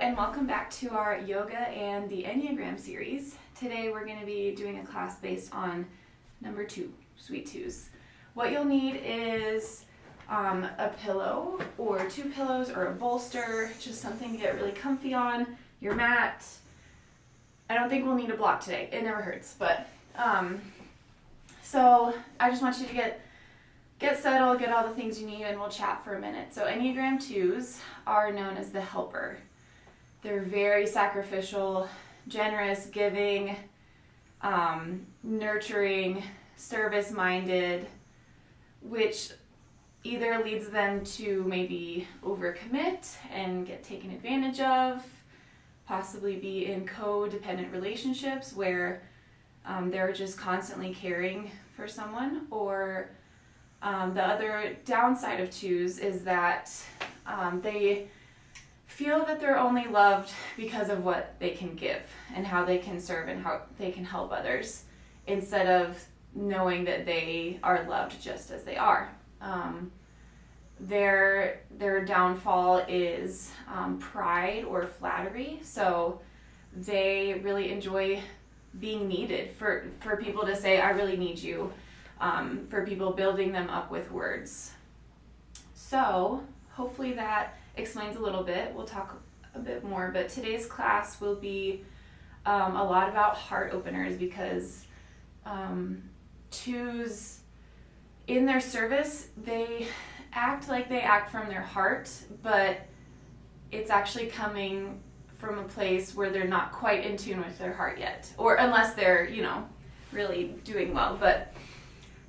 and welcome back to our Yoga and the Enneagram series. Today we're going to be doing a class based on number 2, Sweet Twos. What you'll need is a pillow or 2 pillows or a bolster, just something to get really comfy on, your mat. I don't think we'll need a block today. It never hurts, but so I just want you to get settled, get all the things you need, and we'll chat for a minute. So Enneagram 2s are known as the helper. They're very sacrificial, generous, giving, nurturing, service-minded, which either leads them to maybe overcommit and get taken advantage of, possibly be in codependent relationships where they're just constantly caring for someone, or the other downside of 2s is that they feel that they're only loved because of what they can give and how they can serve and how they can help others, instead of knowing that they are loved just as they are. Their downfall is pride or flattery. So they really enjoy being needed, for people to say, I really need you, for people building them up with words. So hopefully that explains a little bit. We'll talk a bit more, but today's class will be a lot about heart openers, because 2s in their service, they act like they act from their heart, but it's actually coming from a place where they're not quite in tune with their heart yet, or unless they're, really doing well. But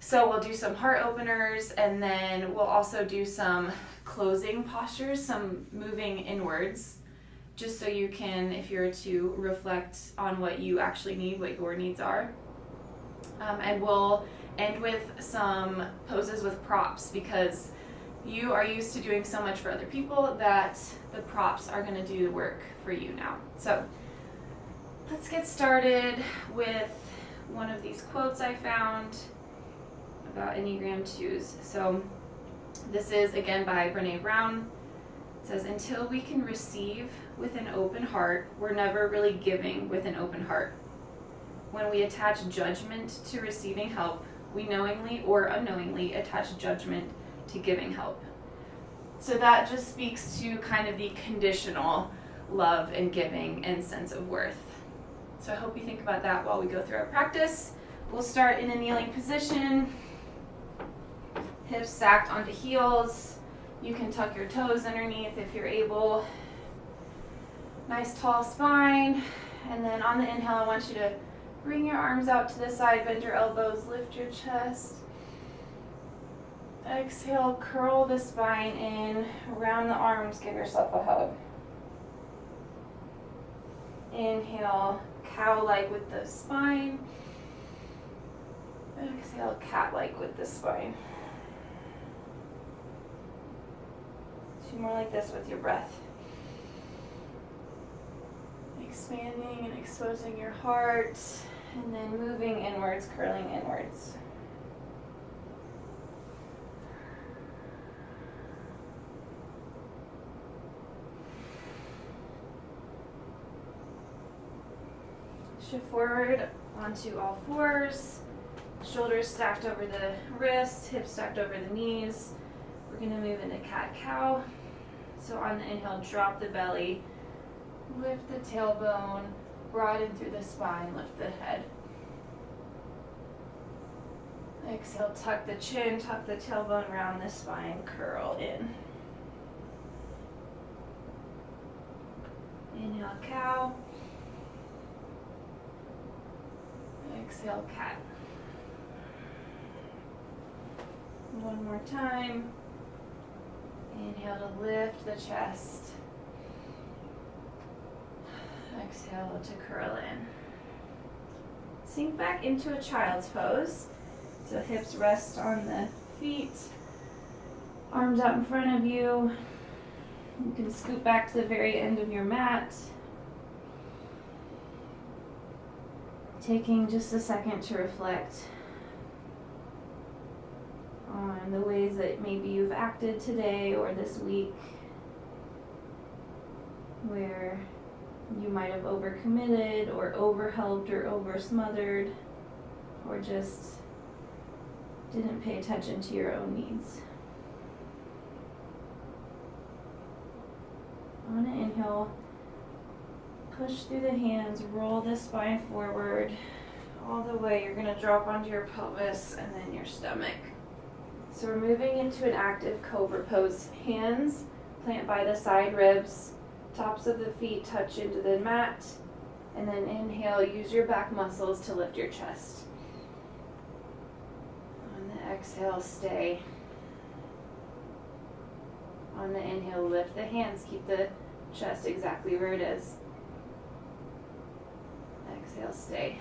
so we'll do some heart openers, and then we'll also do some closing postures, some moving inwards, just so you can, if you're to reflect on what you actually need, what your needs are. And we'll end with some poses with props, because you are used to doing so much for other people that the props are going to do the work for you now. So let's get started with one of these quotes I found about Enneagram 2s. So this is again by Brené Brown. It says, until we can receive with an open heart, we're never really giving with an open heart. When we attach judgment to receiving help, we knowingly or unknowingly attach judgment to giving help. So that just speaks to kind of the conditional love and giving and sense of worth. So I hope you think about that while we go through our practice. We'll start in a kneeling position, hips stacked onto heels. You can tuck your toes underneath if you're able. Nice tall spine. And then on the inhale, I want you to bring your arms out to the side, bend your elbows, lift your chest. Exhale, curl the spine in, round the arms, give yourself a hug. Inhale, cow-like with the spine. Exhale, cat-like with the spine. 2 more like this with your breath. Expanding and exposing your heart, and then moving inwards, curling inwards. Shift forward onto all fours, shoulders stacked over the wrists, hips stacked over the knees. We're going to move into cat-cow. So on the inhale, drop the belly, lift the tailbone, broaden through the spine, lift the head. Exhale, tuck the chin, tuck the tailbone, round the spine, curl in. Inhale, cow. Exhale, cat. One more time. Inhale to lift the chest. Exhale to curl in. Sink back into a child's pose. So hips rest on the feet. Arms out in front of you. You can scoot back to the very end of your mat. Taking just a second to reflect on the ways that maybe you've acted today or this week. where you might have overcommitted or overhelped or oversmothered or just didn't pay attention to your own needs. On an inhale, push through the hands, roll the spine forward all the way. You're going to drop onto your pelvis and then your stomach. So we're moving into an active cobra pose. Hands plant by the side ribs, tops of the feet touch into the mat, and then inhale, use your back muscles to lift your chest. On the exhale, stay. On the inhale, lift the hands, keep the chest exactly where it is. Exhale, stay.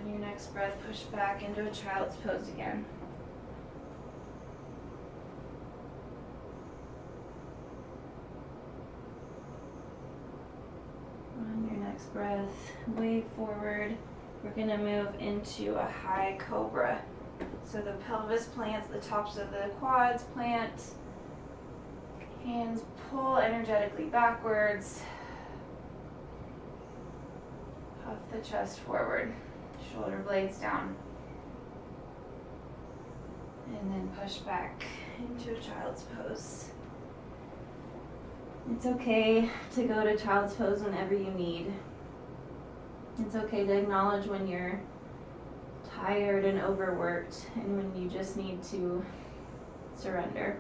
On your next breath, push back into a child's pose again. On your next breath, wave forward. We're going to move into a high cobra. So the pelvis plants, the tops of the quads plant. Hands pull energetically backwards. Puff the chest forward. Shoulder blades down. And then push back into a child's pose. It's okay to go to child's pose whenever you need. It's okay to acknowledge when you're tired and overworked and when you just need to surrender.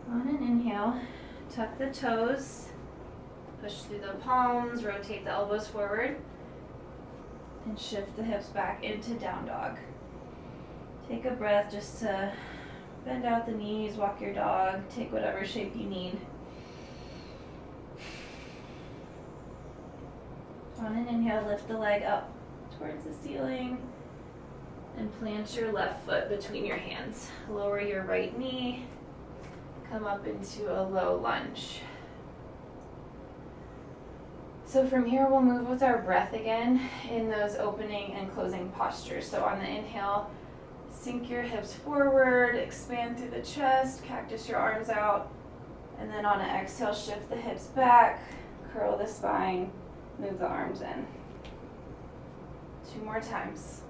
On an inhale, tuck the toes, push through the palms, rotate the elbows forward, and shift the hips back into down dog. Take a breath just to bend out the knees, walk your dog, take whatever shape you need. On an inhale, lift the leg up towards the ceiling and plant your left foot between your hands. Lower your right knee, come up into a low lunge. So from here, we'll move with our breath again in those opening and closing postures. So on the inhale, sink your hips forward, expand through the chest, cactus your arms out, and then on an exhale, shift the hips back, curl the spine, move the arms in. 2 more times.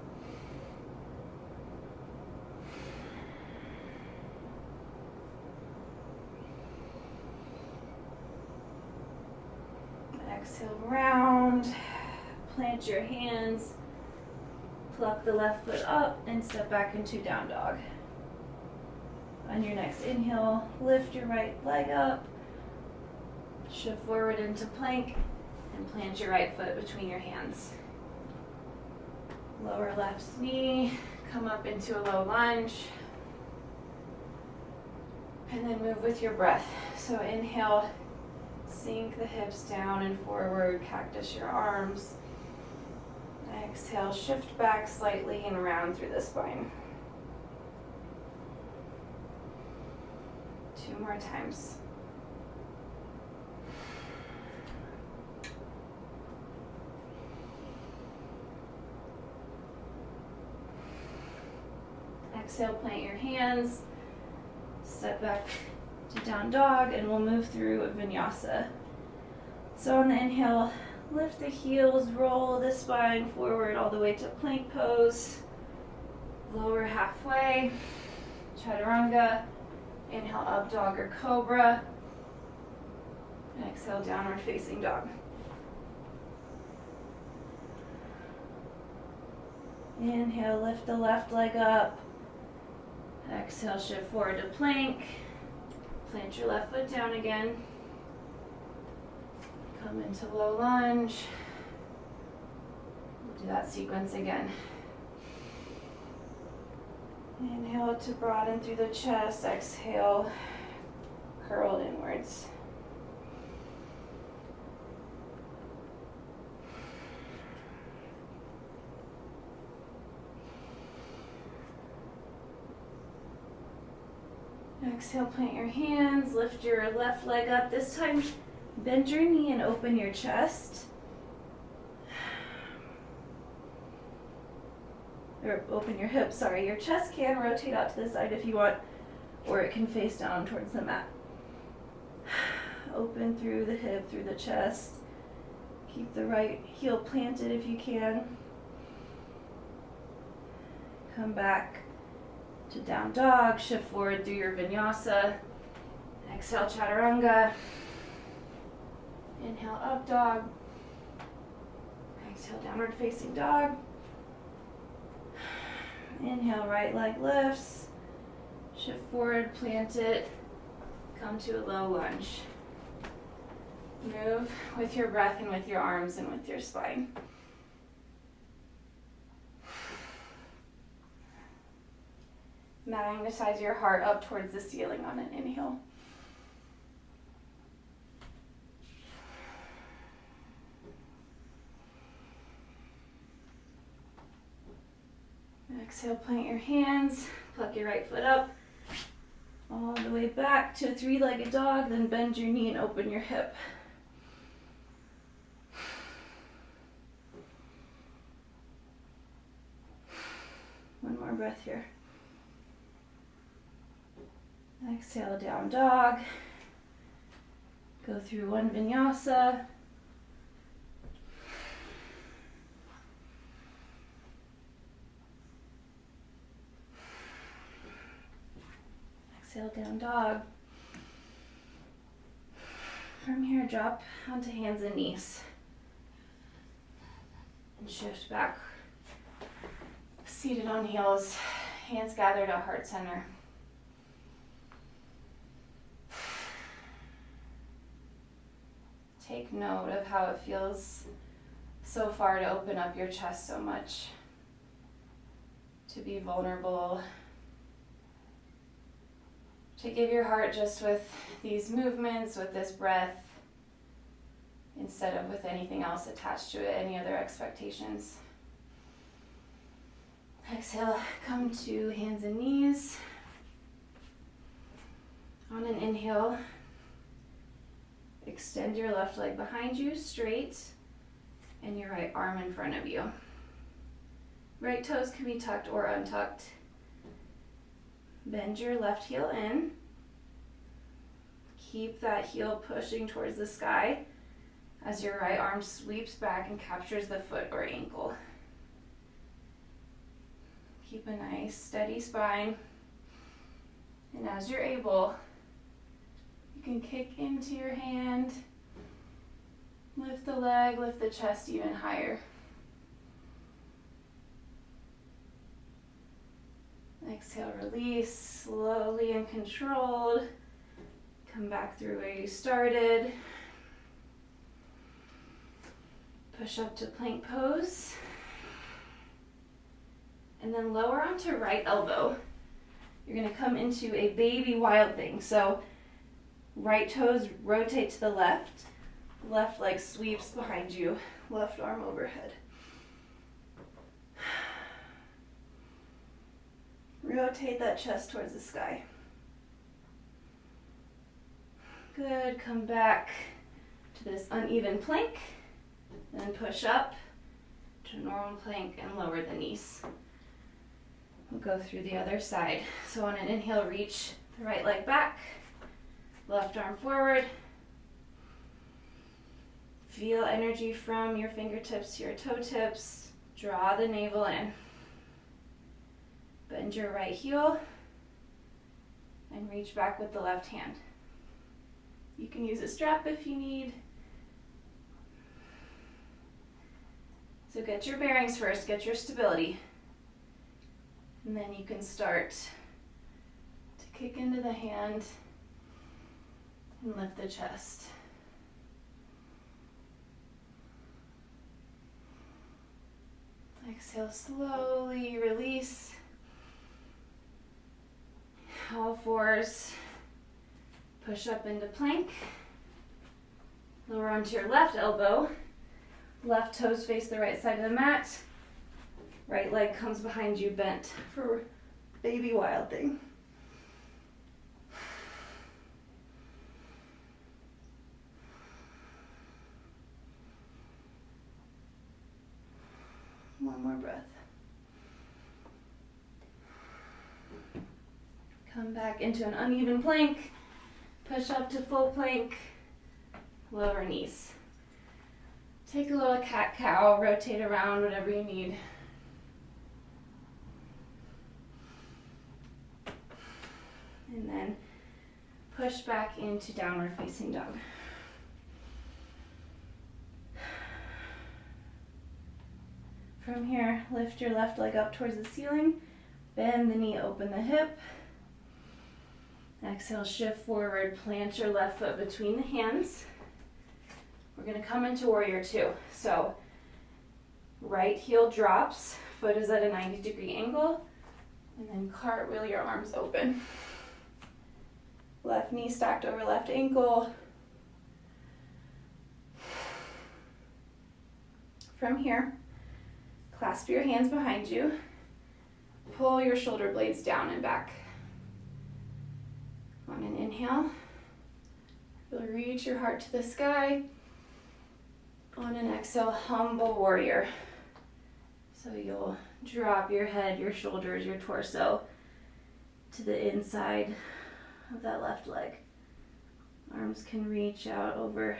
Exhale, round, plant your hands, pluck the left foot up and step back into down dog. On your next inhale, lift your right leg up, shift forward into plank, and plant your right foot between your hands. Lower left knee, come up into a low lunge, and then move with your breath. So inhale, sink the hips down and forward, cactus your arms. Exhale, shift back slightly and round through the spine. 2 more times. Exhale, plant your hands, step back to down dog, and we'll move through a vinyasa. So on the inhale, lift the heels, roll the spine forward all the way to plank pose. Lower halfway, chaturanga. Inhale, up dog or cobra. Exhale, downward facing dog. Inhale, lift the left leg up. Exhale, shift forward to plank. Plant your left foot down again. Come into low lunge. We'll do that sequence again. Inhale to broaden through the chest. Exhale, curl inwards. Exhale, plant your hands, lift your left leg up. This time, bend your knee and open your chest. or open your hips, sorry. Your chest can rotate out to the side if you want, or it can face down towards the mat. Open through the hip, through the chest. Keep the right heel planted if you can. Come back to down dog, shift forward through your vinyasa. Exhale, chaturanga. Inhale, up dog. Exhale, downward facing dog. Inhale, right leg lifts. Shift forward, plant it. Come to a low lunge. Move with your breath and with your arms and with your spine. Magnetize your heart up towards the ceiling on an inhale. Exhale, plant your hands, pluck your right foot up, all the way back to a three-legged dog, then bend your knee and open your hip. One more breath here. Exhale, down dog. Go through one vinyasa. Exhale, down dog. From here, drop onto hands and knees. And shift back. Seated on heels, hands gathered at heart center. Take note of how it feels so far to open up your chest so much, to be vulnerable, to give your heart just with these movements, with this breath, instead of with anything else attached to it, any other expectations. Exhale, come to hands and knees. On an inhale, extend your left leg behind you, straight, and your right arm in front of you. Right toes can be tucked or untucked. Bend your left heel in. Keep that heel pushing towards the sky as your right arm sweeps back and captures the foot or ankle. Keep a nice steady spine. And as you're able, you can kick into your hand, lift the leg, lift the chest even higher. Exhale, release, slowly and controlled. Come back through where you started. Push up to plank pose. And then lower onto right elbow. You're gonna come into a baby wild thing. So right toes rotate to the left. Left leg sweeps behind you. Left arm overhead. Rotate that chest towards the sky. Good, come back to this uneven plank. Then push up to a normal plank and lower the knees. We'll go through the other side. So on an inhale, reach the right leg back, left arm forward. Feel energy from your fingertips to your toe tips. Draw the navel in. Bend your right heel and reach back with the left hand. You can use a strap if you need. So get your bearings first, get your stability. And then you can start to kick into the hand and lift the chest. Exhale, slowly release. All fours. Push up into plank. Lower onto your left elbow. Left toes face the right side of the mat. Right leg comes behind you bent for baby wild thing. One more breath. Come back into an uneven plank. Push up to full plank. Lower knees. Take a little cat-cow, rotate around, whatever you need. And then push back into downward facing dog. From here, lift your left leg up towards the ceiling, bend the knee, open the hip. Exhale, shift forward, plant your left foot between the hands. We're gonna come into warrior two. So right heel drops, foot is at a 90-degree angle, and then cartwheel your arms open. Left knee stacked over left ankle. From here, clasp your hands behind you. Pull your shoulder blades down and back. On an inhale, you'll reach your heart to the sky. On an exhale, humble warrior. So you'll drop your head, your shoulders, your torso to the inside of that left leg. Arms can reach out over.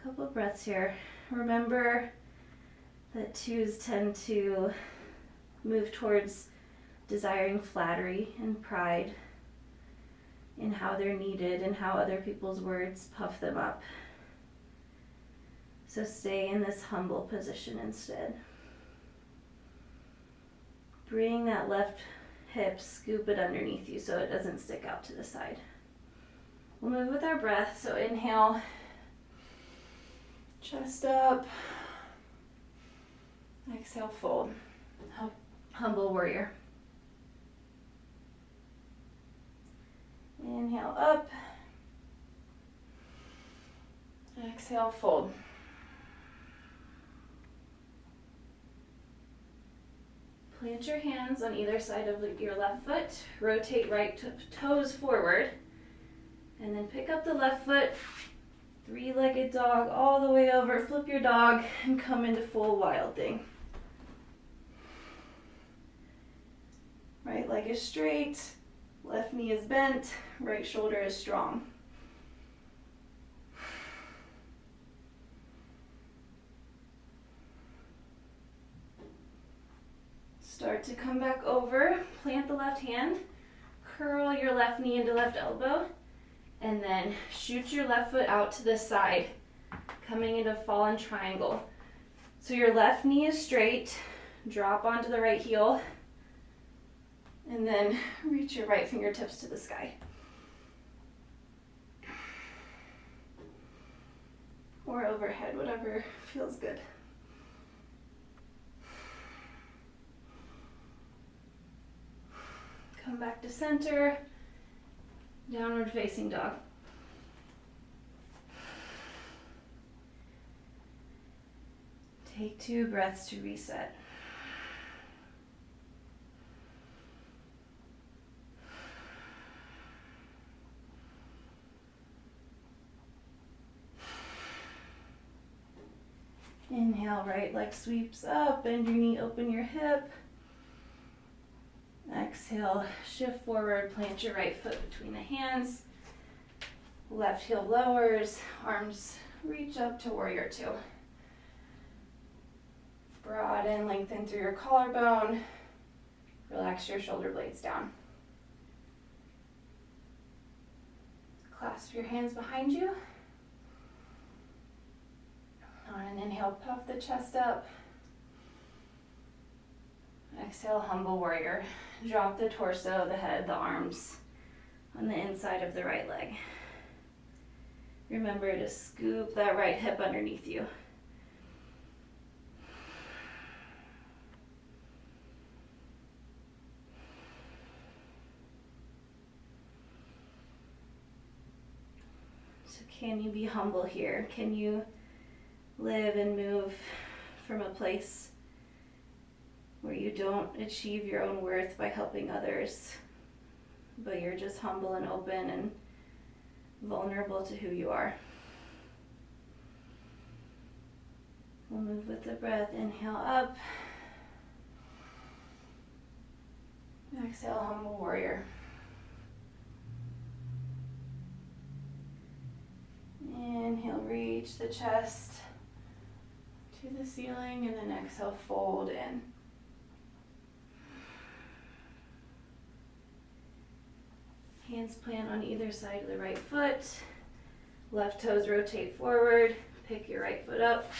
Couple of breaths here. Remember that twos tend to move towards desiring flattery and pride in how they're needed and how other people's words puff them up. So stay in this humble position instead. Bring that left hip, scoop it underneath you so it doesn't stick out to the side. We'll move with our breath. So inhale, chest up. Exhale, fold. Humble warrior. Inhale, up. Exhale, fold. Plant your hands on either side of your left foot. Rotate right toes forward. And then pick up the left foot. Three-legged dog all the way over. Flip your dog and come into full wild thing. Right leg is straight. Left knee is bent. Right shoulder is strong. Start to come back over. Plant the left hand. Curl your left knee into left elbow. And then shoot your left foot out to the side, coming into fallen triangle. So your left knee is straight. Drop onto the right heel. And then reach your right fingertips to the sky. Or overhead, whatever feels good. Come back to center. Downward facing dog. Take 2 breaths to reset. Inhale, right leg sweeps up, bend your knee, open your hip. Exhale, shift forward, plant your right foot between the hands. Left heel lowers, arms reach up to warrior two. Broaden, lengthen through your collarbone. Relax your shoulder blades down. Clasp your hands behind you. On an inhale, puff the chest up. Exhale, humble warrior. Drop the torso, the head, the arms on the inside of the right leg. Remember to scoop that right hip underneath you. So can you be humble here? Can you live and move from a place where you don't achieve your own worth by helping others, but you're just humble and open and vulnerable to who you are? We'll move with the breath. Inhale up. Exhale, humble warrior. Inhale, reach the chest to the ceiling, and then exhale, fold in. Hands plant on either side of the right foot. Left toes rotate forward. Pick your right foot up.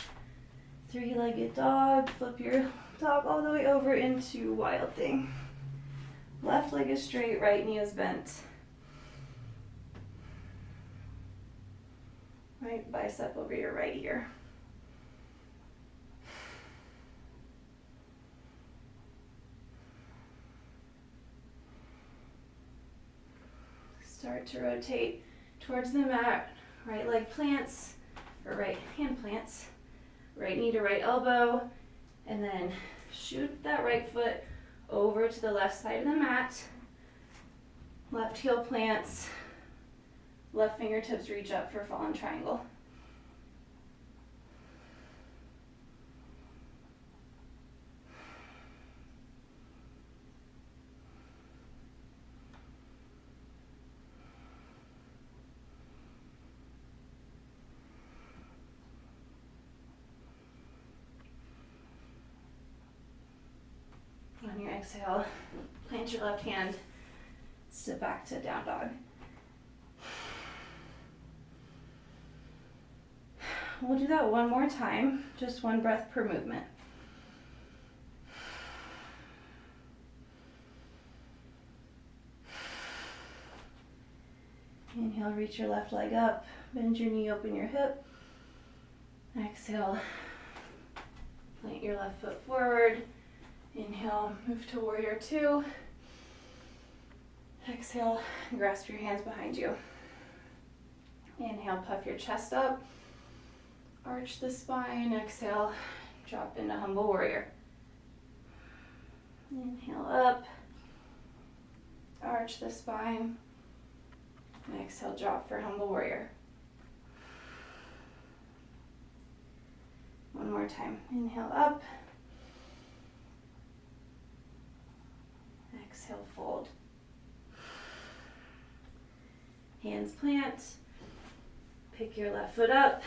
Three-legged dog. Flip your dog all the way over into wild thing. Left leg is straight, right knee is bent. Right bicep over your right ear. Start to rotate towards the mat. Right leg plants, or right hand plants. Right knee to right elbow. And then shoot that right foot over to the left side of the mat. Left heel plants. Left fingertips reach up for fallen triangle. On your exhale, plant your left hand, step back to down dog. We'll do that one more time, just one breath per movement. Inhale, reach your left leg up, bend your knee, open your hip. Exhale, plant your left foot forward. Inhale, move to warrior two. Exhale, grasp your hands behind you. Inhale, puff your chest up. Arch the spine. Exhale, drop into humble warrior. Inhale up. Arch the spine. Exhale, drop for humble warrior. One more time. Inhale up. Exhale, fold. Hands plant. Pick your left foot up.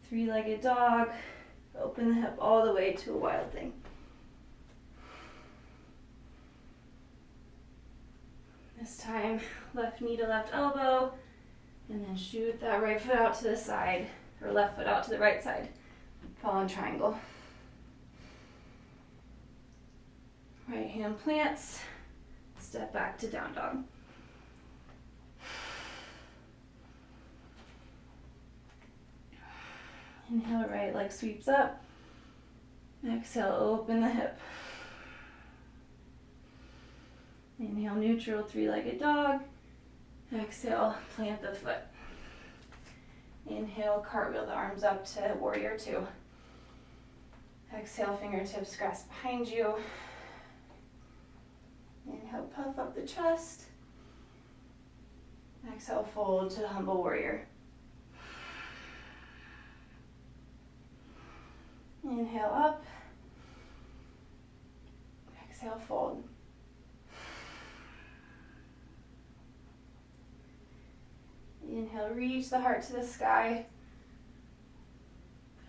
Three-legged dog. Open the hip all the way to a wild thing. This time, left knee to left elbow, and then shoot that right foot out to the side, or left foot out to the right side. Fallen triangle. Right hand plants, step back to down dog. Inhale, right leg sweeps up. Exhale, open the hip. Inhale, neutral, three-legged dog. Exhale, plant the foot. Inhale, cartwheel the arms up to warrior two. Exhale, fingertips grasp behind you. Inhale, puff up the chest. Exhale, fold to humble warrior. Inhale up. Exhale, fold. Inhale, reach the heart to the sky.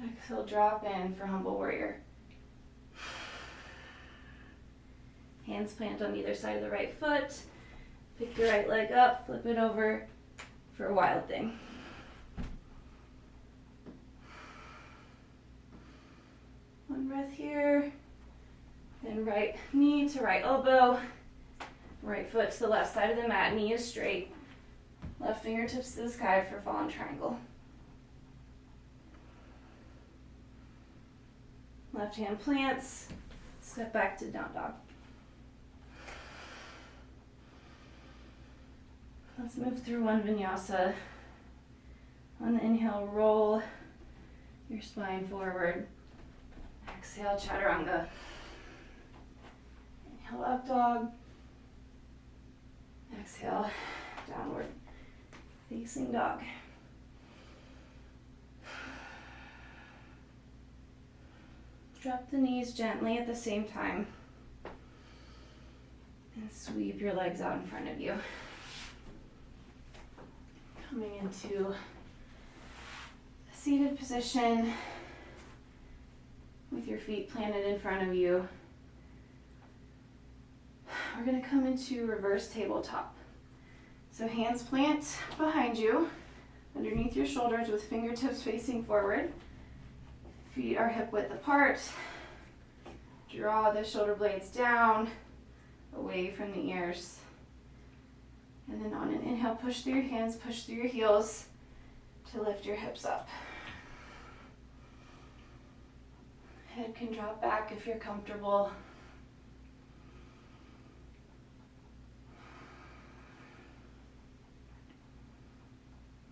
Exhale, drop in for humble warrior. Hands plant on either side of the right foot. Pick your right leg up, flip it over for a wild thing. One breath here. Then right knee to right elbow. Right foot to the left side of the mat. Knee is straight. Left fingertips to the sky for fallen triangle. Left hand plants. Step back to down dog. Let's move through one vinyasa. On the inhale, roll your spine forward. Exhale, chaturanga. Inhale, up dog. Exhale, downward facing dog. Drop the knees gently at the same time. And sweep your legs out in front of you. Coming into a seated position with your feet planted in front of you. We're going to come into reverse tabletop. So hands plant behind you, underneath your shoulders with fingertips facing forward. Feet are hip width apart. Draw the shoulder blades down, away from the ears. And then on an inhale, push through your hands, push through your heels to lift your hips up. Head can drop back if you're comfortable.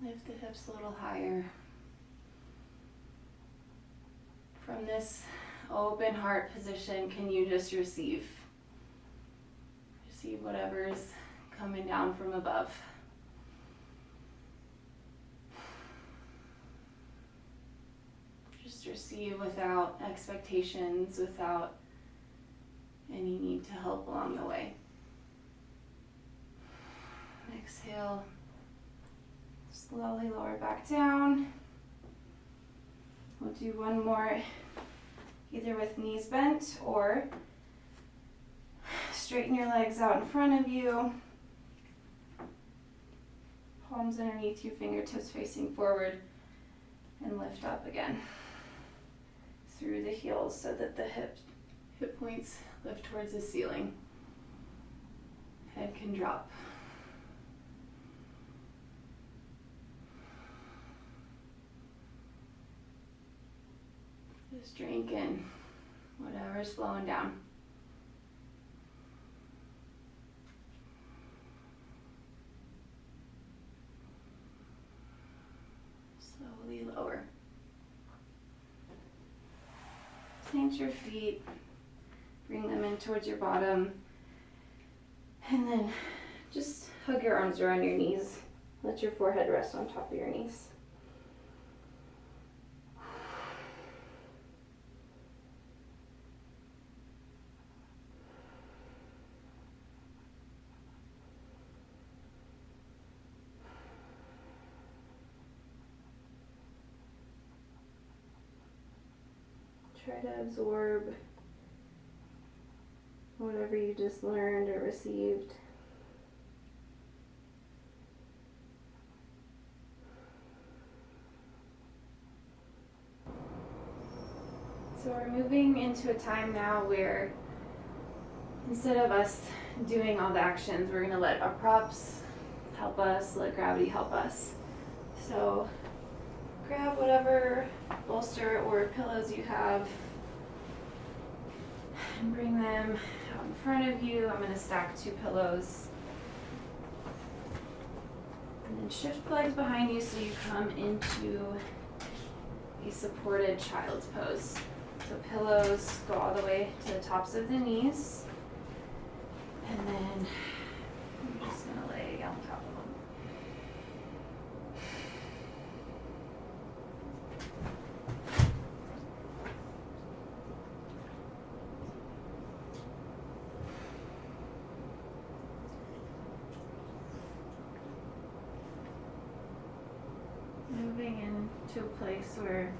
Lift the hips a little higher. From this open heart position, can you just receive? Receive whatever is coming down from above. Just receive without expectations, without any need to help along the way. Exhale. Slowly lower back down. We'll do one more, either with knees bent or straighten your legs out in front of you. Palms underneath you, fingertips facing forward, and lift up again through the heels so that the hip points lift towards the ceiling. Head can drop. Just drink in whatever's flowing down. Slowly lower. Plant your feet, bring them in towards your bottom, and then just hug your arms around your knees. Let your forehead rest on top of your knees. Try to absorb whatever you just learned or received. So we're moving into a time now where instead of us doing all the actions, we're going to let our props help us, let gravity help us. So grab whatever bolster or pillows you have and bring them out in front of you. I'm going to stack 2 pillows. And then shift the legs behind you so you come into a supported child's pose. So pillows go all the way to the tops of the knees. And then I'm just going to lay on top of them. Moving into a place where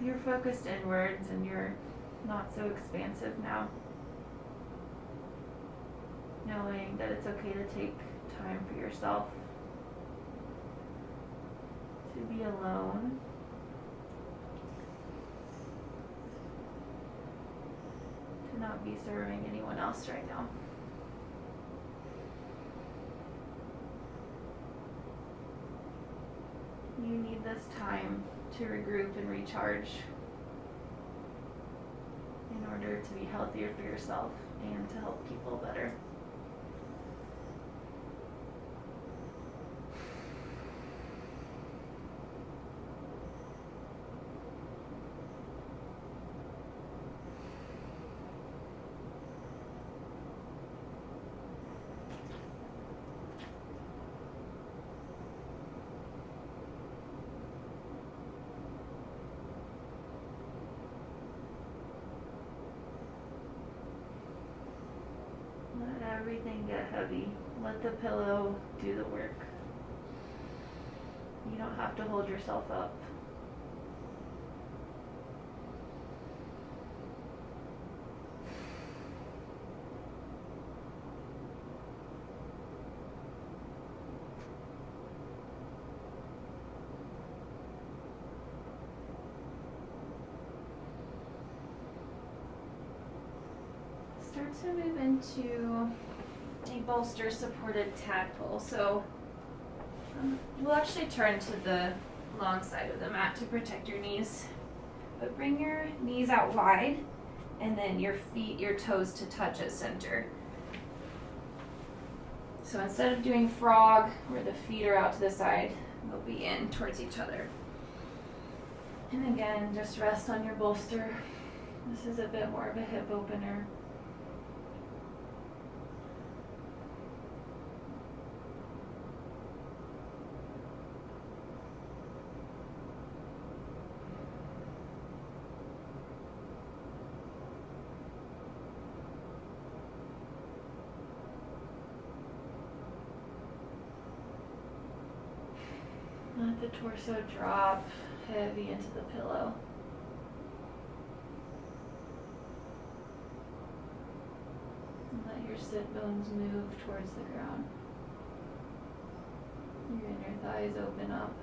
you're focused inwards and you're not so expansive now. Knowing that it's okay to take time for yourself, to be alone. To not be serving anyone else right now. You need this time to regroup and recharge in order to be healthier for yourself and to help people better. everything get heavy. Let the pillow do the work. You don't have to hold yourself up. Start to move into a bolster supported tadpole. So we'll actually turn to the long side of the mat to protect your knees. But bring your knees out wide and then your feet, your toes to touch at center. So instead of doing frog where the feet are out to the side, they'll be in towards each other. And again, just rest on your bolster. This is a bit more of a hip opener. Let the torso drop heavy into the pillow. And let your sit bones move towards the ground. Your inner thighs open up.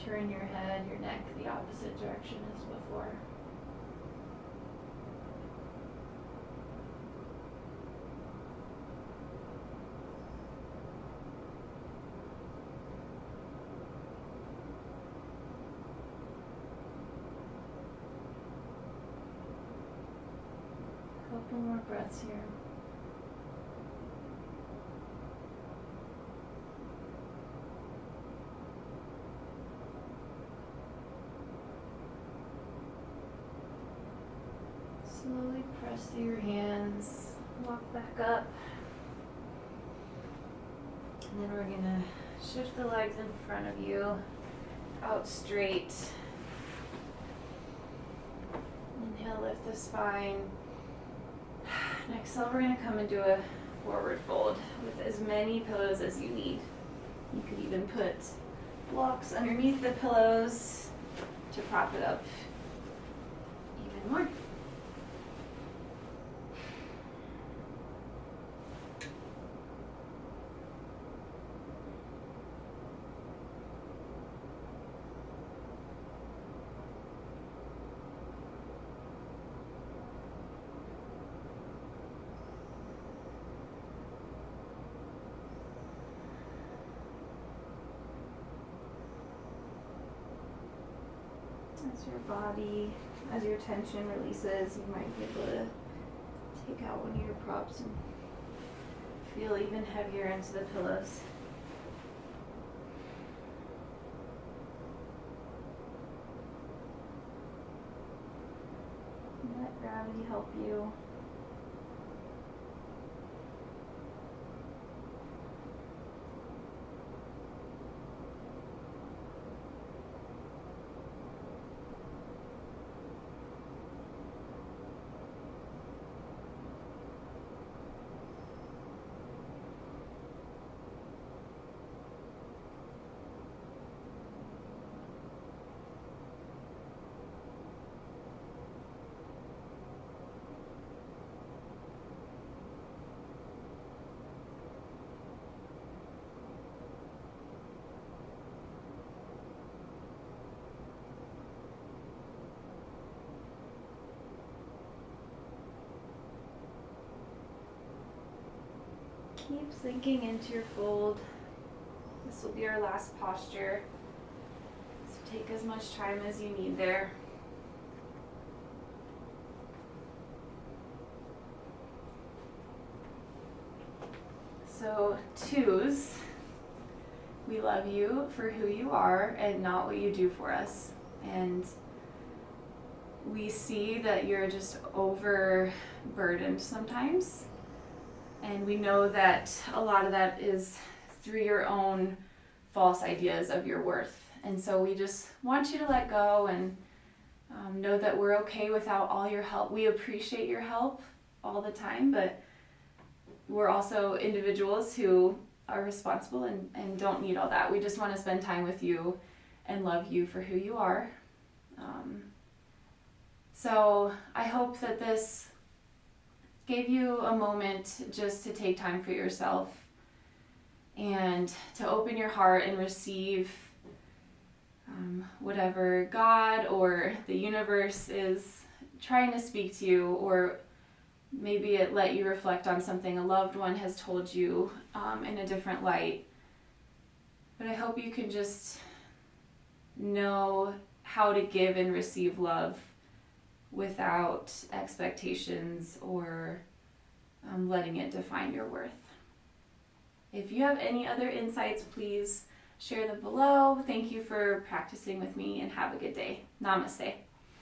Turn your head, your neck the opposite direction as before. Couple more breaths here. Slowly press through your hands, walk back up. And then we're gonna shift the legs in front of you, out straight. Inhale, lift the spine. And exhale, we're gonna come into a forward fold with as many pillows as you need. You could even put blocks underneath the pillows to prop it up even more. As your body, as your tension releases, you might be able to take out one of your props and feel even heavier into the pillows. And let gravity help you. Keep sinking into your fold. This will be our last posture. So take as much time as you need there. So, twos, we love you for who you are and not what you do for us. And we see that you're just overburdened sometimes. And we know that a lot of that is through your own false ideas of your worth. And so we just want you to let go and know that we're okay without all your help. We appreciate your help all the time, but we're also individuals who are responsible and don't need all that. We just want to spend time with you and love you for who you are. So I hope that this gave you a moment just to take time for yourself and to open your heart and receive whatever God or the universe is trying to speak to you, or maybe it let you reflect on something a loved one has told you in a different light. But I hope you can just know how to give and receive love without expectations or letting it define your worth. If you have any other insights, please share them below. Thank you for practicing with me and have a good day. Namaste.